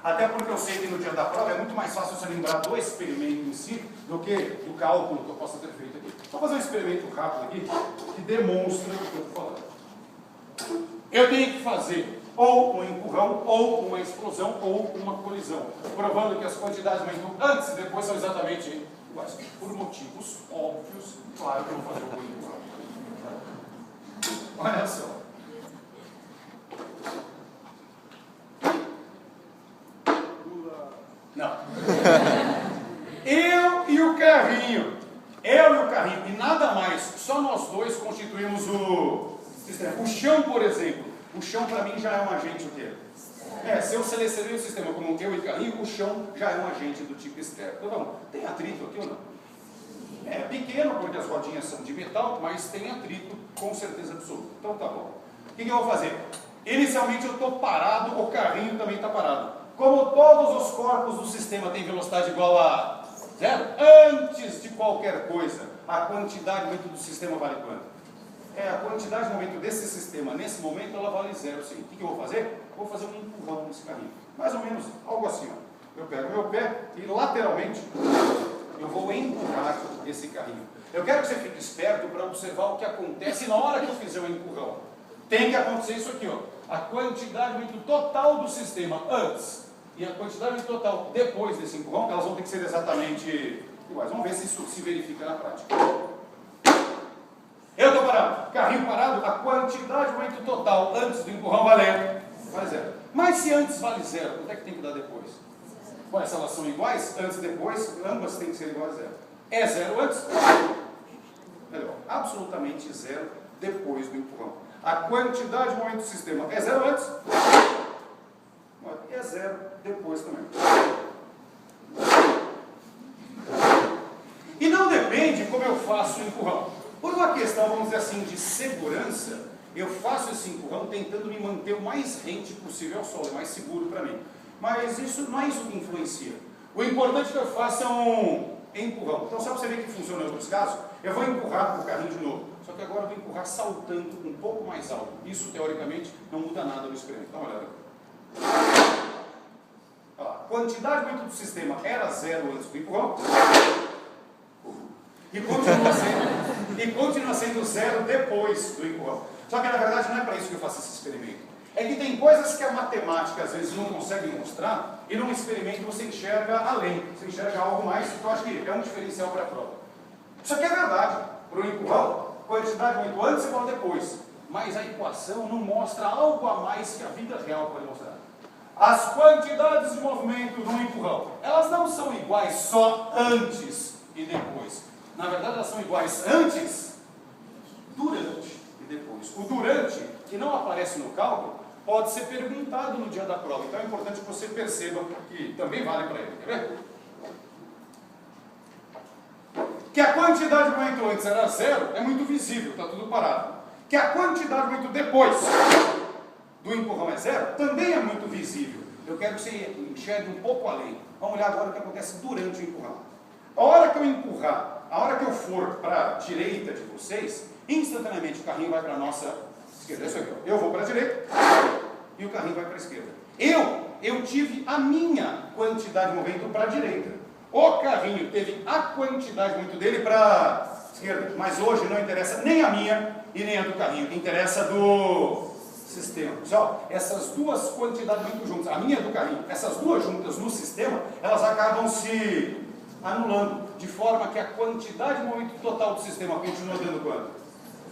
Até porque eu sei que no dia da prova é muito mais fácil você lembrar do experimento em si do que do cálculo que eu possa ter feito aqui. Vou fazer um experimento rápido aqui que demonstra o que eu estou falando. Eu tenho que fazer ou um empurrão, ou uma explosão, ou uma colisão, provando que as quantidades antes e depois são exatamente iguais. Por motivos óbvios, claro que eu vou fazer o empurrão. Olha só. Não. Eu e o carrinho. E nada mais. Só nós dois constituímos o sistema. O chão, por exemplo. O chão, para mim, já é um agente o quê? Se eu selecionei o sistema como eu e carrinho, o chão já é um agente do tipo externo. Então, vamos, tem atrito aqui ou não? É pequeno, porque as rodinhas são de metal, mas tem atrito com certeza absoluta. Então, tá bom. O que eu vou fazer? Inicialmente, eu estou parado, o carrinho também está parado. Como todos os corpos do sistema têm velocidade igual a zero, antes de qualquer coisa, a quantidade de momento do sistema vale quanto? A quantidade de momento desse sistema, nesse momento, ela vale zero, sim. O que eu vou fazer? Vou fazer um empurrão nesse carrinho. Mais ou menos, algo assim. Ó. Eu pego meu pé e, lateralmente, eu vou empurrar esse carrinho. Eu quero que você fique esperto para observar o que acontece na hora que eu fizer o empurrão. Tem que acontecer isso aqui, ó. A quantidade de momento total do sistema antes e a quantidade total depois desse empurrão, elas vão ter que ser exatamente iguais. Vamos ver se isso se verifica na prática. Eu estou parado, carrinho parado, a quantidade de momento total antes do empurrão vale zero. Mas se antes vale zero, quanto é que tem que dar depois? Bom, se elas são iguais, antes e depois, ambas têm que ser iguais a zero. É zero antes? Melhor, absolutamente zero depois do empurrão. A quantidade de momento do sistema é zero antes? É zero depois também. E não depende como eu faço o empurrão. Por uma questão, vamos dizer assim, de segurança, eu faço esse empurrão tentando me manter o mais rente possível ao solo, é mais seguro para mim. Mas isso não é isso que influencia. O importante que eu faça é um empurrão. Então, só para você ver que funciona em outros casos, eu vou empurrar o carrinho de novo. Só que agora eu vou empurrar saltando um pouco mais alto. Isso, teoricamente, não muda nada no experimento. Dá uma olhada aqui. A quantidade de momento do sistema era zero antes do empurrão. E continua sendo zero depois do empurrão. Só que, na verdade, não é para isso que eu faço esse experimento. É que tem coisas que a matemática, às vezes, não consegue mostrar, e num experimento você enxerga além. Você enxerga algo mais, que eu acho que é um diferencial para a prova. Isso aqui é verdade. Para o empurrão, quantidade de momento antes e igual depois. Mas a equação não mostra algo a mais que a vida real pode mostrar. As quantidades de movimento no empurrão, elas não são iguais só antes e depois. Na verdade, elas são iguais antes, durante e depois. O durante, que não aparece no cálculo, pode ser perguntado no dia da prova. Então é importante que você perceba que também vale para ele. Quer ver? Que a quantidade de momento antes era zero, é muito visível, está tudo parado. Que a quantidade de momento depois do empurrão é zero, também é muito visível. Eu quero que você enxergue um pouco além. Vamos olhar agora o que acontece durante o empurrão. A hora que eu empurrar, a hora que eu for para a direita de vocês, instantaneamente o carrinho vai para a nossa esquerda. É isso aqui, ó. Eu vou para a direita e o carrinho vai para a esquerda. Eu tive a minha quantidade de movimento para a direita. O carrinho teve a quantidade de movimento dele para a esquerda. Mas hoje não interessa nem a minha e nem a do carrinho. Interessa do sistema. Pessoal, essas duas quantidades muito juntas, a minha e a do carrinho, essas duas juntas no sistema, elas acabam se anulando, de forma que a quantidade de momento total do sistema continua dando quanto?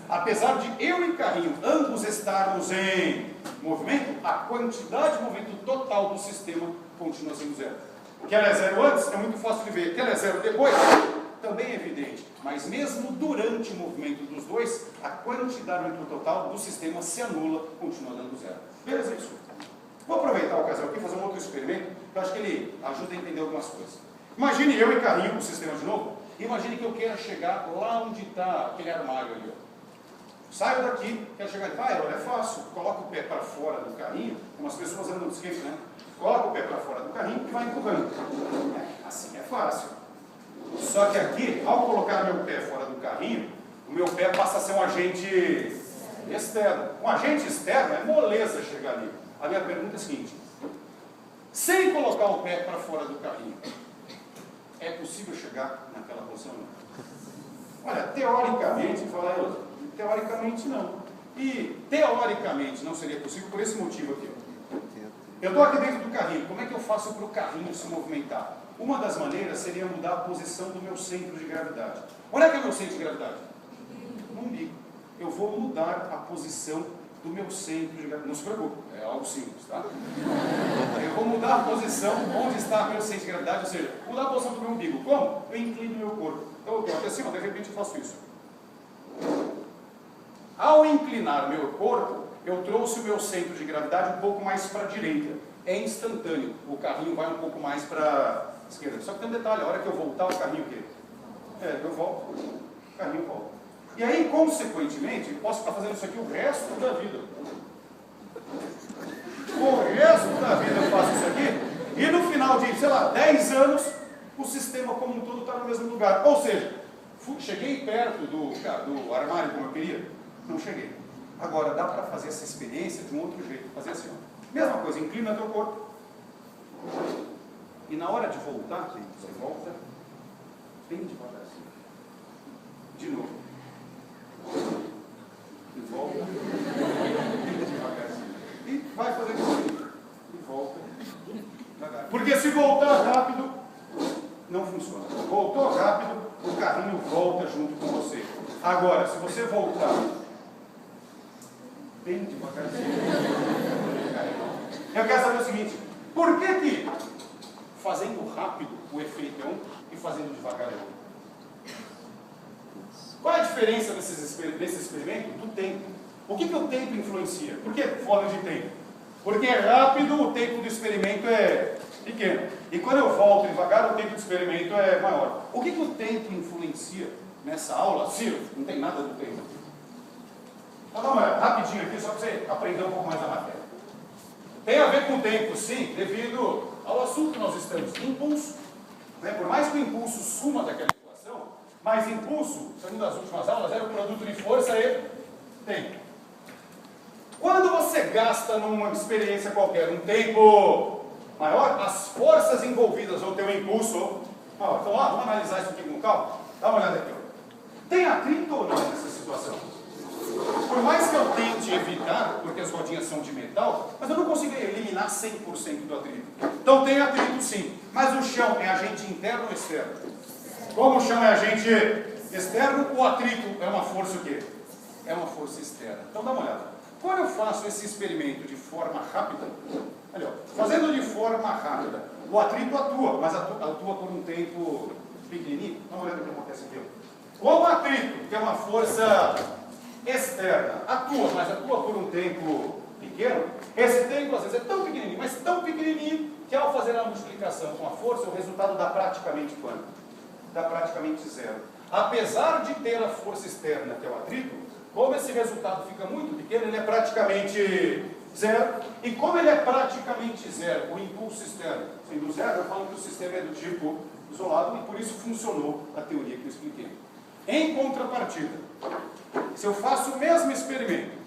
Apesar de eu e carrinho ambos estarmos em movimento, a quantidade de momento total do sistema continua sendo zero. Que ela é zero antes, é muito fácil de ver. Que ela é zero depois, também é evidente. Mas mesmo durante o movimento dos dois, a quantidade de momento total do sistema se anula, continua dando zero. Beleza isso? Vou aproveitar a ocasião aqui e fazer um outro experimento, que eu acho que ele ajuda a entender algumas coisas. Imagine eu e carrinho com o sistema de novo. Imagine que eu queira chegar lá onde está aquele armário ali. Ó. Saio daqui, quero chegar ali. Olha, é fácil. Coloca o pé para fora do carrinho, como as pessoas andam de skate, né? Coloca o pé para fora do carrinho e vai empurrando. Assim é fácil. Só que aqui, ao colocar meu pé fora do carrinho, o meu pé passa a ser um agente externo. Um agente externo é moleza chegar ali. A minha pergunta é a seguinte: sem colocar o pé para fora do carrinho, é possível chegar naquela posição? Não. Olha, teoricamente, teoricamente não. E teoricamente não seria possível por esse motivo aqui. Eu estou aqui dentro do carrinho, como é que eu faço para o carrinho se movimentar? Uma das maneiras seria mudar a posição do meu centro de gravidade. Onde é que é o meu centro de gravidade? No umbigo. Eu vou mudar a posição do meu centro de gravidade. Não se preocupe, é algo simples, tá? Eu vou mudar a posição onde está o meu centro de gravidade, ou seja, mudar a posição do meu umbigo. Como? Eu inclino meu corpo. Então, até assim, de repente eu faço isso. Ao inclinar o meu corpo, eu trouxe o meu centro de gravidade um pouco mais para a direita. É instantâneo. O carrinho vai um pouco mais para a esquerda. Só que tem um detalhe, a hora que eu voltar, o carrinho o quê? Eu volto, o carrinho volta. E aí, consequentemente, eu posso ficar fazendo isso aqui o resto da vida. O resto da vida eu faço isso aqui, e no final de, sei lá, 10 anos, o sistema como um todo está no mesmo lugar. Ou seja, cheguei perto do armário como eu queria? Não cheguei. Agora, dá para fazer essa experiência de um outro jeito. Fazer assim, ó. Mesma coisa, inclina teu corpo. E na hora de voltar, você volta bem devagarzinho. De novo. E volta bem devagarzinho. E vai fazer isso. E volta devagar. Porque se voltar rápido, não funciona. Voltou rápido, o carrinho volta junto com você. Agora, se você voltar bem devagarzinho, eu quero saber o seguinte: por que fazendo rápido o efeito é um e fazendo devagar é outro? Qual é a diferença desse experimento? Do tempo. O que o tempo influencia? Por que fora de tempo? Porque é rápido, o tempo do experimento é pequeno. E quando eu volto devagar, o tempo do experimento é maior. O que o tempo influencia nessa aula? Ciro, não tem nada do tempo. Então dá uma olhada rapidinho aqui, só para você aprender um pouco mais da matéria. Tem a ver com o tempo, sim, devido ao assunto que nós estamos. Impulso. Né? Por mais que o impulso suma daquela equação, mas impulso, segundo as últimas aulas, era o produto de força e tempo. Quando você gasta numa experiência qualquer um tempo maior, as forças envolvidas no teu impulso maior. Então, vamos analisar isso aqui com calma. Dá uma olhada aqui. Ó. Tem atrito ou não nessa situação? Por mais que eu tente evitar, porque as rodinhas são de metal, mas eu não consigo eliminar 100% do atrito. Então tem atrito sim, mas o chão é agente interno ou externo? Como o chão é agente externo, o atrito é uma força o quê? É uma força externa. Então dá uma olhada. Quando eu faço esse experimento de forma rápida, olha, fazendo de forma rápida, o atrito atua, mas atua por um tempo pequenininho. Dá uma olhada no que acontece aqui. Como o atrito, que é uma força externa, atua, mas atua por um tempo pequeno, esse tempo às vezes é tão pequenininho, mas tão pequenininho, que ao fazer a multiplicação com a força, o resultado dá praticamente quanto? Dá praticamente zero. Apesar de ter a força externa, que é o atrito, como esse resultado fica muito pequeno, ele é praticamente zero. E como ele é praticamente zero, o impulso externo sendo zero, eu falo que o sistema é do tipo isolado, e por isso funcionou a teoria que eu expliquei. Em contrapartida, se eu faço o mesmo experimento,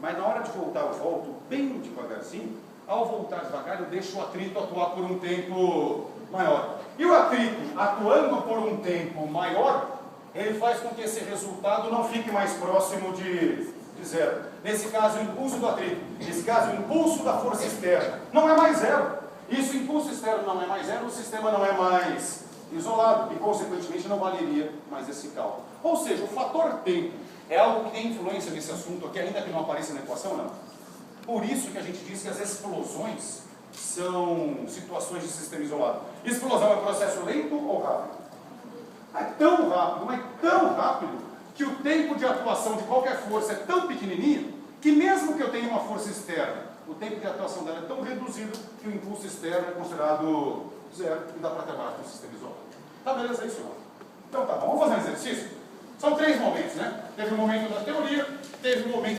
mas na hora de voltar eu volto bem devagarzinho, ao voltar devagar eu deixo o atrito atuar por um tempo maior. E o atrito atuando por um tempo maior, ele faz com que esse resultado não fique mais próximo de zero. Nesse caso, o impulso do atrito, nesse caso, o impulso da força externa, não é mais zero. E se o impulso externo não é mais zero, o sistema não é mais isolado, e consequentemente não valeria mais esse cálculo. Ou seja, o fator tempo é algo que tem influência nesse assunto aqui, ainda que não apareça na equação, não. Por isso que a gente diz que as explosões são situações de sistema isolado. Explosão é um processo lento ou rápido? É tão rápido, mas tão rápido, que o tempo de atuação de qualquer força é tão pequenininho, que mesmo que eu tenha uma força externa, o tempo de atuação dela é tão reduzido que o impulso externo é considerado zero e dá para trabalhar com o sistema isolado. Tá, beleza? É isso, não? Então tá bom, vamos fazer um exercício? São 3 momentos, né? Teve o momento da teoria, teve o momento